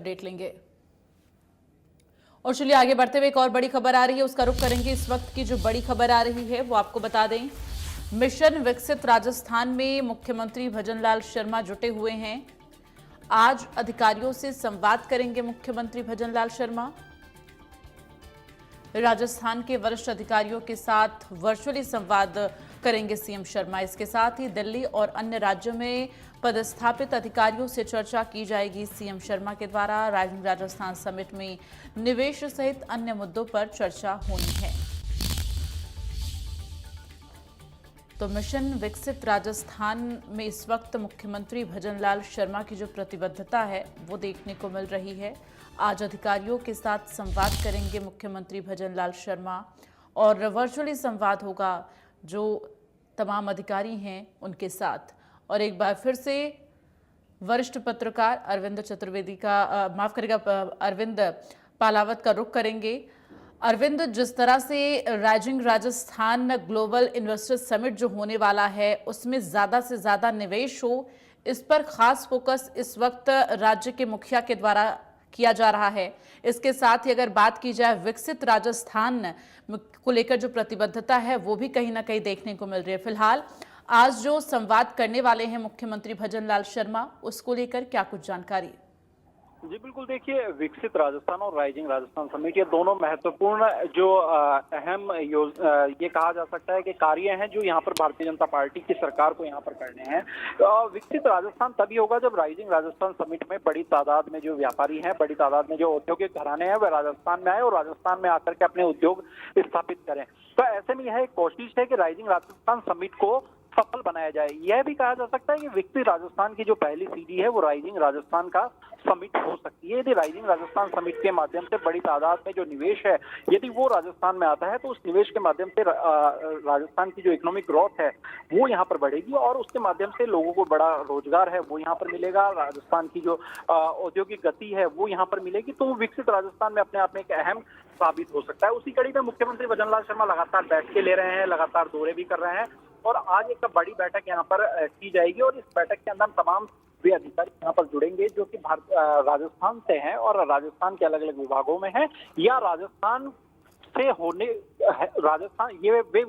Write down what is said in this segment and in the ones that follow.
Update लेंगे। और चलिए आगे बढ़ते हुए एक और बड़ी खबर आ रही है, उसका रुख करेंगे। इस वक्त की जो बड़ी खबर आ रही है वो आपको बता दें। मिशन विकसित राजस्थान में मुख्यमंत्री भजनलाल शर्मा जुटे हुए हैं। आज अधिकारियों से संवाद करेंगे मुख्यमंत्री भजनलाल शर्मा। राजस्थान के वरिष्ठ अधिकारियों के साथ वर्चुअली संवाद करेंगे सीएम शर्मा। इसके साथ ही दिल्ली और अन्य राज्यों में पदस्थापित अधिकारियों से चर्चा की जाएगी। सीएम शर्मा के द्वारा राइजिंग राजस्थान समिट में निवेश सहित अन्य मुद्दों पर चर्चा होनी है। तो मिशन विकसित राजस्थान में इस वक्त मुख्यमंत्री भजनलाल शर्मा की जो प्रतिबद्धता है वो देखने को मिल रही है। आज अधिकारियों के साथ संवाद करेंगे मुख्यमंत्री भजनलाल शर्मा और वर्चुअली संवाद होगा जो तमाम अधिकारी हैं उनके साथ। और एक बार फिर से वरिष्ठ पत्रकार अरविंद चतुर्वेदी का अरविंद पालावत का रुख करेंगे। अरविंद, जिस तरह से rising Rajasthan global investor summit जो होने वाला है उसमें ज़्यादा से ज़्यादा निवेश हो, इस पर खास फोकस इस वक्त राज्य के मुखिया के द्वारा किया जा रहा है। इसके साथ ही अगर बात की जाए विकसित राजस्थान को लेकर जो प्रतिबद्धता है वो भी कहीं ना कहीं देखने को मिल रही है। फिलहाल आज जो संवाद करने वाले हैं मुख्यमंत्री भजनलाल शर्मा, उसको लेकर क्या कुछ जानकारी? जी बिल्कुल, देखिए विकसित राजस्थान और राइजिंग राजस्थान समिट ये दोनों महत्वपूर्ण जो अहम ये कहा जा सकता है कि कार्य हैं जो यहाँ पर भारतीय जनता पार्टी की सरकार को यहाँ पर करने हैं। विकसित राजस्थान तभी होगा जब राइजिंग राजस्थान समिट में बड़ी तादाद में जो व्यापारी हैं, बड़ी तादाद में जो औद्योगिक घराने हैं वह राजस्थान में आए और राजस्थान में आकर के अपने उद्योग स्थापित करें। तो ऐसे में यह एक कोशिश है कि राइजिंग राजस्थान समिट को सफल बनाया जाए। यह भी कहा जा सकता है कि विकसित राजस्थान की जो पहली सीढ़ी है वो राइजिंग राजस्थान का समिट हो सकती है। यदि राइजिंग राजस्थान समिट के माध्यम से बड़ी तादाद में जो निवेश है यदि वो राजस्थान में आता है तो उस निवेश के माध्यम से राजस्थान की जो इकोनॉमिक ग्रोथ है वो यहाँ पर बढ़ेगी और उसके माध्यम से लोगों को बड़ा रोजगार है वो यहाँ पर मिलेगा। राजस्थान की जो औद्योगिक गति है वो यहाँ पर मिलेगी। तो विकसित राजस्थान में अपने आप में एक अहम साबित हो सकता है। उसी कड़ी में मुख्यमंत्री भजनलाल शर्मा लगातार बैठकें ले रहे हैं, लगातार दौरे भी कर रहे हैं और आज एक बड़ी बैठक यहाँ पर की जाएगी और इस बैठक के अंदर तमाम वे अधिकारी यहाँ पर जुड़ेंगे जो कि राजस्थान से हैं और राजस्थान के अलग अलग विभागों में हैं या राजस्थान से होने राजस्थान ये वे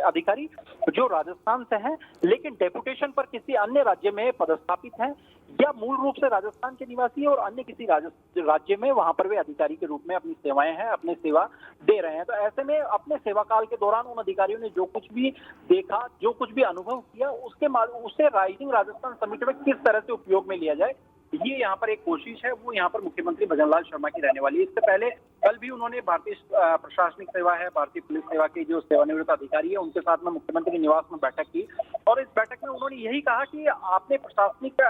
अधिकारी जो राजस्थान से हैं लेकिन डेपुटेशन पर किसी अन्य राज्य में पदस्थापित हैं या मूल रूप से राजस्थान के निवासी और अन्य किसी राज्य में वहां पर वे अधिकारी के रूप में अपनी सेवाएं हैं, अपनी सेवा दे रहे हैं। तो ऐसे में अपने सेवा काल के दौरान उन अधिकारियों ने जो कुछ भी देखा, जो कुछ भी अनुभव किया उससे राइजिंग राजस्थान समिट में किस तरह से उपयोग में लिया जाए, ये यहाँ पर एक कोशिश है वो यहाँ पर मुख्यमंत्री भजनलाल शर्मा की रहने वाली है। इससे पहले कल भी उन्होंने भारतीय प्रशासनिक सेवा है, भारतीय पुलिस सेवा के जो सेवानिवृत्त अधिकारी है उनके साथ में मुख्यमंत्री निवास में बैठक की और इस बैठक में उन्होंने यही कहा कि आपने प्रशासनिक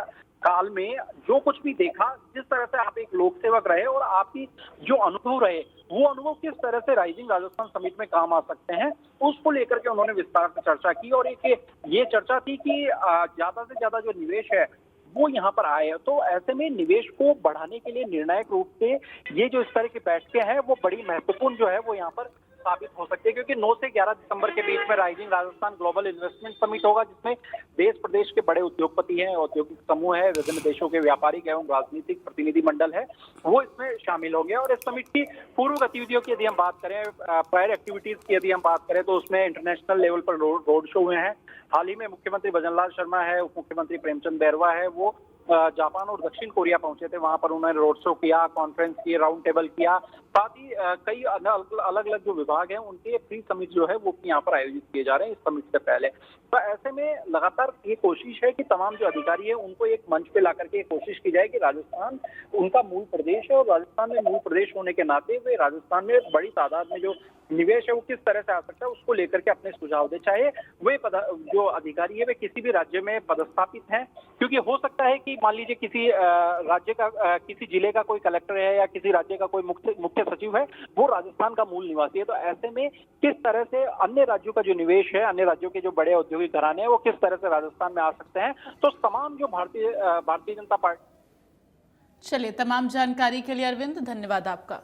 काल में जो कुछ भी देखा, जिस तरह से आप एक लोक सेवक रहे और आपकी जो अनुभव रहे वो अनुभव किस तरह से राइजिंग राजस्थान समिट में काम आ सकते हैं, उसको लेकर के उन्होंने विस्तार से चर्चा की और एक ये चर्चा थी कि ज्यादा से ज्यादा जो निवेश है वो यहाँ पर आए। तो ऐसे में निवेश को बढ़ाने के लिए निर्णायक रूप से ये जो इस तरह की बैठकें हैं वो बड़ी महत्वपूर्ण जो है वो यहाँ पर साबित हो सकती है क्योंकि 9 से 11 दिसंबर के बीच में rising Rajasthan global investment summit होगा जिसमें देश प्रदेश के बड़े उद्योगपति हैं, औद्योगिक समूह है, विभिन्न देशों के व्यापारिक एवं राजनीतिक प्रतिनिधि मंडल है वो इसमें शामिल होंगे। और इस समिट की पूर्व गतिविधियों की यदि हम बात करें, प्रायर एक्टिविटीज की यदि हम बात करें तो उसमें इंटरनेशनल लेवल पर रोड शो हुए हैं। हाल ही में मुख्यमंत्री भजनलाल शर्मा है, उप मुख्यमंत्री प्रेमचंद बैरवा है, वो जापान और दक्षिण कोरिया पहुंचे थे। वहां पर उन्होंने रोड शो किया, कॉन्फ्रेंस की, राउंड टेबल किया, साथ ही कई अलग अलग जो विभाग हैं उनके प्री समिट जो है वो यहाँ पर आयोजित किए जा रहे हैं इस समिट से पहले। तो ऐसे में लगातार ये कोशिश है कि तमाम जो अधिकारी है उनको एक मंच पे ला करके कोशिश की जाए कि राजस्थान उनका मूल प्रदेश है और राजस्थान में मूल प्रदेश होने के नाते वे राजस्थान में बड़ी तादाद में जो निवेश है वो किस तरह से आ सकता है उसको लेकर के अपने सुझाव दे। चाहे वे जो अधिकारी है वे किसी भी राज्य में पदस्थापित हैं, क्योंकि हो सकता है कि मान लीजिए किसी राज्य का किसी जिले का कोई कलेक्टर है या किसी राज्य का कोई मुख्य सचिव है वो राजस्थान का मूल निवासी है। तो ऐसे में किस तरह से अन्य राज्यों का जो निवेश है, अन्य राज्यों के जो बड़े औद्योगिक घराने हैं वो किस तरह से राजस्थान में आ सकते हैं। तो तमाम जो भारतीय जनता पार्टी। चलिए, तमाम जानकारी के लिए अरविंद धन्यवाद आपका।